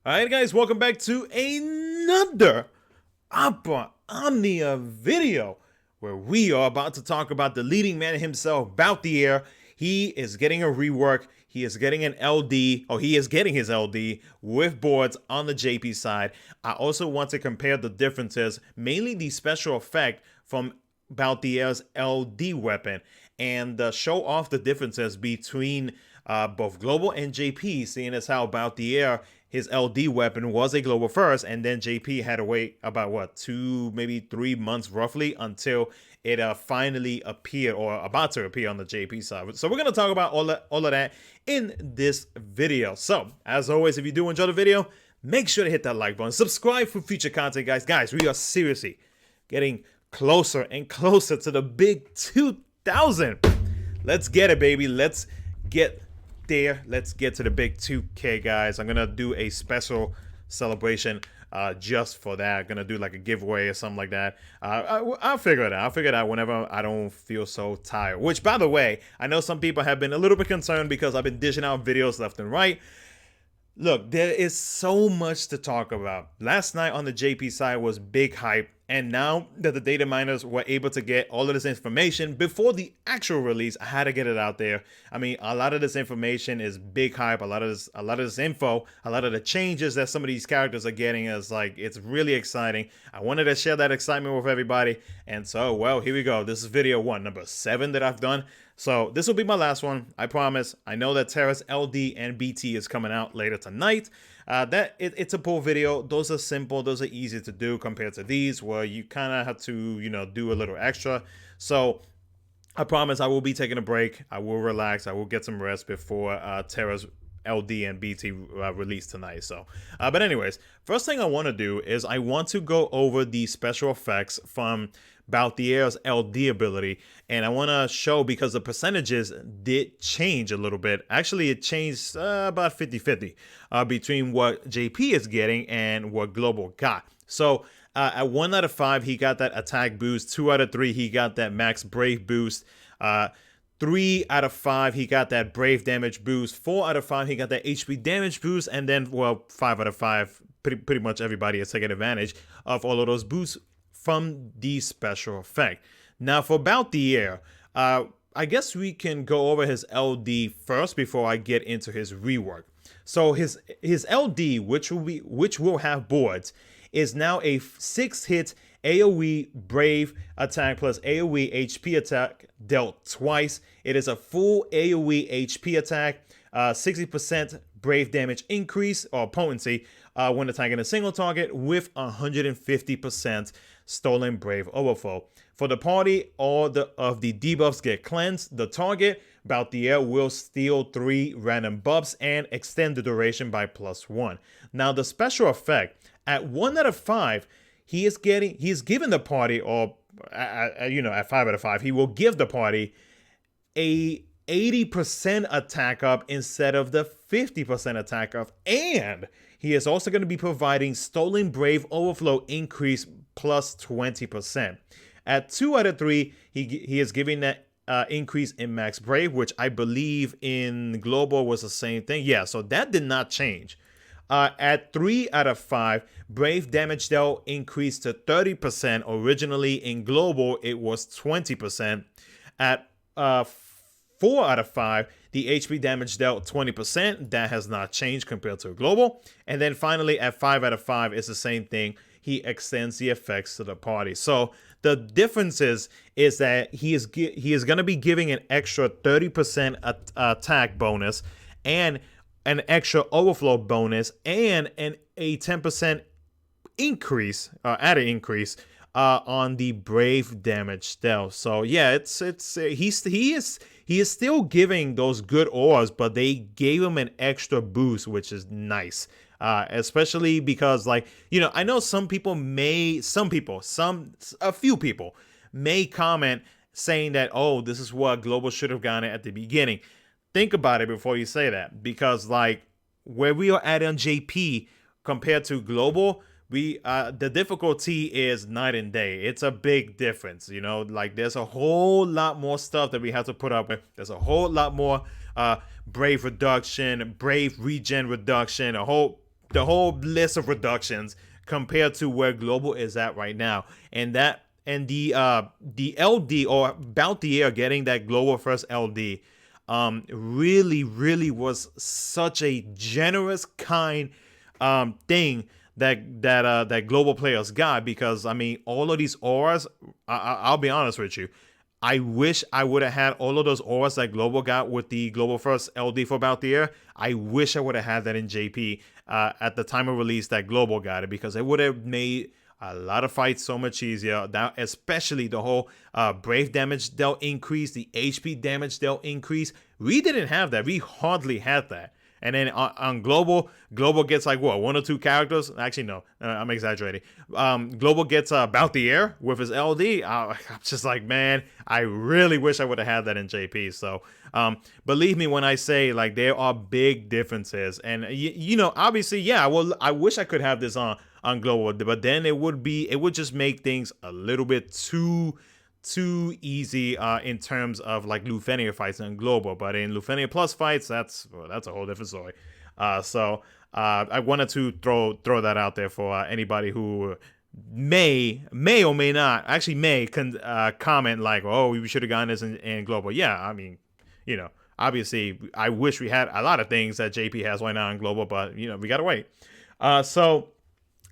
Alright guys, welcome back to another Opera Omnia video where we are about to talk about the leading man himself, Balthier. He is getting a rework, he is getting an LD, or he is getting his LD with boards on the JP side. I also want to compare the differences, mainly the special effect from Balthier's LD weapon, and show off the differences between both global and JP, seeing as how Balthier, his LD weapon was a global first, and then JP had to wait about what, 2 maybe 3 months roughly until it finally appeared or about to appear on the JP side. So we're going to talk about all of that in this video. So as always, if you do enjoy the video, make sure to hit that like button, subscribe for future content, guys. We are seriously getting closer and closer to the big 2,000. Let's get it, baby. Let's get there. Let's get to the big 2K, guys. I'm gonna do a special celebration just for that. I'm gonna do like a giveaway or something like that. I'll figure it out. I'll figure it out whenever I don't feel so tired. Which, by the way, I know some people have been a little bit concerned because I've been dishing out videos left and right. Look, there is so much to talk about. Last night on the JP side was big hype, and now that the data miners were able to get all of this information before the actual release, I had to get it out there. I mean, a lot of this information is big hype. A lot of this info, a lot of the changes that some of these characters are getting is like, it's really exciting. I wanted to share that excitement with everybody, and so, well, here we go. This is video number 7 that I've done. So this will be my last one, I promise. I know that Terra's LD and BT is coming out later tonight. It's a pull video. Those are simple. Those are easy to do compared to these where you kind of have to, do a little extra. So I promise I will be taking a break. I will relax. I will get some rest before Terra's LD and BT release tonight. So, but anyways, first thing I want to do is I want to go over the special effects from Balthier's LD ability, and I want to show because the percentages did change a little bit. Actually, it changed about 50-50 between what JP is getting and what Global got. So at 1 out of 5, he got that attack boost. 2 out of 3, he got that max brave boost. 3 out of 5, he got that brave damage boost. 4 out of 5, he got that HP damage boost. And then, well, 5 out of 5, pretty much everybody is taking advantage of all of those boosts from the special effect. Now, for Balthier, I guess we can go over his LD first before I get into his rework. So his LD, which will have boards, is now a 6-hit AoE Brave attack plus AoE HP attack dealt twice. It is a full AoE HP attack, 60% Brave damage increase or potency when attacking a single target with 150% stolen Brave overflow. For the party, all of the debuffs get cleansed. The target, Balthier, will steal 3 random buffs and extend the duration by +1. Now the special effect, at 1 out of 5, he is given the party, or at 5 out of 5, he will give the party a 80% attack up instead of the 50% attack up, and he is also going to be providing stolen Brave overflow increase plus 20%. At 2 out of 3, he is giving that increase in max Brave, which I believe in Global was the same thing. Yeah, so that did not change. At 3 out of 5, Brave damage dealt increased to 30%. Originally in Global, it was 20%. At 4 out of 5, the HP damage dealt 20%. That has not changed compared to Global. And then finally, at 5 out of 5, it's the same thing. He extends the effects to the party. So the difference is that he is going to be giving an extra 30% attack bonus and an extra overflow bonus and a 10% increase, added increase on the Brave damage dealt. So yeah, he is still giving those good auras, but they gave him an extra boost, which is nice. Especially because, like, I know a few people may comment saying that, oh, this is what Global should have gotten at the beginning. Think about it before you say that, because like where we are at on JP compared to Global, the difficulty is night and day. It's a big difference, like there's a whole lot more stuff that we have to put up with. There's a whole lot more Brave reduction, Brave regen reduction, a whole list of reductions compared to where global is at right now, and the LD or Balthier getting that global first LD really was such a generous kind thing that global players got, because I mean all of these auras, I'll be honest with you, I wish I would have had all of those auras that global got with the global first LD for Balthier. I wish I would have had that in JP at the time of release that global got it, because it would have made a lot of fights so much easier. That, especially the whole brave damage dealt increase, the HP damage dealt increase. We didn't have that. We hardly had that. And then on global gets like what, 1 or 2 characters? Actually, no, I'm exaggerating. Global gets Balthier with his LD. I'm just like, man, I really wish I would have had that in JP. So believe me when I say, like, there are big differences. And you know, obviously, yeah, well, I wish I could have this on global, but then it would just make things a little bit too easy in terms of like Lufenia fights in global. But in Lufenia Plus fights, that's a whole different story. So I wanted to throw that out there for anybody who may or may not actually comment like, oh, we should have gotten this in global. Yeah, I mean, you know, obviously I wish we had a lot of things that JP has right now in global, but you know, we gotta wait. So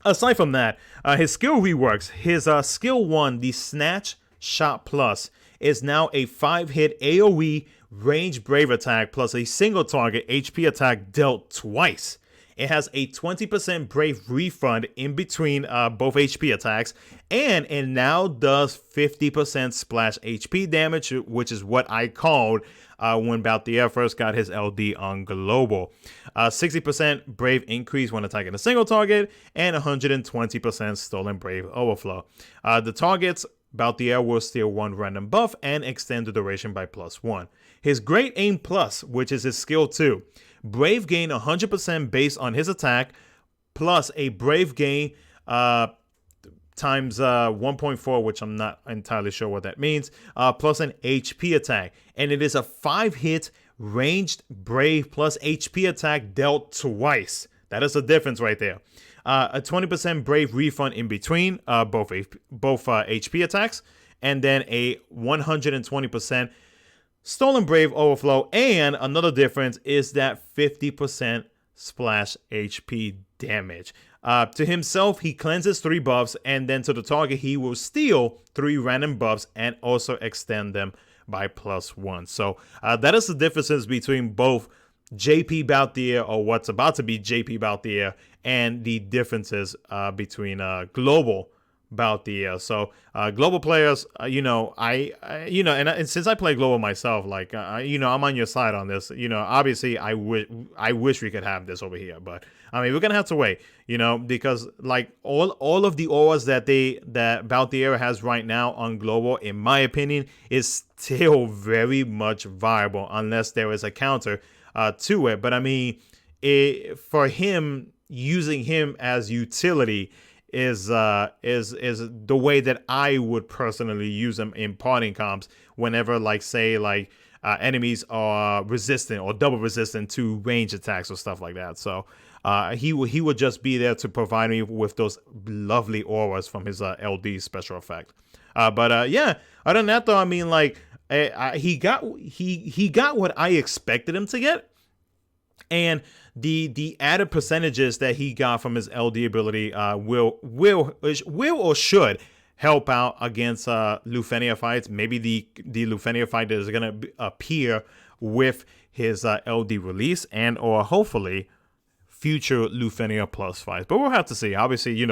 aside from that, his skill reworks. His skill 1, the Snatch Shot Plus, is now a 5-hit AoE range brave attack plus a single target HP attack dealt twice. It has a 20% brave refund in between both HP attacks, and it now does 50% splash HP damage, which is what I called when Balthier first got his LD on global. 60% brave increase when attacking a single target, and 120% stolen brave overflow. The targets Balthier will steal 1 random buff and extend the duration by +1. His Great Aim Plus, which is his skill 2, Brave gain 100% based on his attack, plus a Brave gain times 1.4, which I'm not entirely sure what that means, plus an HP attack. And it is a 5-hit ranged Brave plus HP attack dealt twice. That is the difference right there. A 20% Brave refund in between both HP attacks, and then a 120% Stolen Brave overflow. And another difference is that 50% splash HP damage. To himself, he cleanses 3 buffs, and then to the target, he will steal 3 random buffs and also extend them by +1. So that is the differences between both JP Balthier, or what's about to be JP Balthier, and the differences between global Balthier. So global players, and since I play global myself, like I'm on your side on this. Obviously I wish we could have this over here, but I mean, we're gonna have to wait, because like all of the auras that Balthier has right now on global, in my opinion, is still very much viable unless there is a counter to it. But I mean, for him, using him as utility is the way that I would personally use him in parting comps whenever, like, say, like enemies are resistant or double resistant to range attacks or stuff like that. So he would just be there to provide me with those lovely auras from his LD special effect. But yeah, other than that though, I mean, like, he got what I expected him to get, and the added percentages that he got from his LD ability will or should help out against Lufenia fights. Maybe the Lufenia fight that is gonna appear with his LD release, and or hopefully future Lufenia Plus fights. But we'll have to see. Obviously,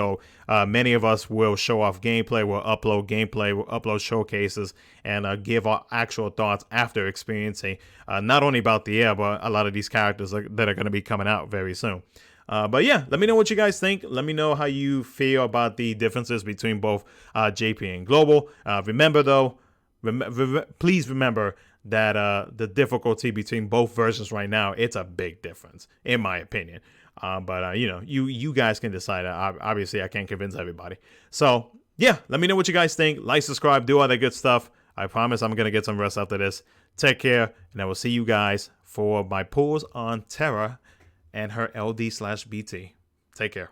many of us will show off gameplay, we'll upload gameplay, we'll upload showcases, and give our actual thoughts after experiencing not only about the air, but a lot of these characters that are going to be coming out very soon. But yeah, let me know what you guys think. Let me know how you feel about the differences between both JP and Global. Remember though, please remember that the difficulty between both versions right now, it's a big difference in my opinion. But you guys can decide. Obviously I can't convince everybody. So yeah, let me know what you guys think. Like, subscribe, do all that good stuff. I promise I'm gonna get some rest after this. Take care, and I will see you guys for my pulls on Terra and her LD/BT. Take care.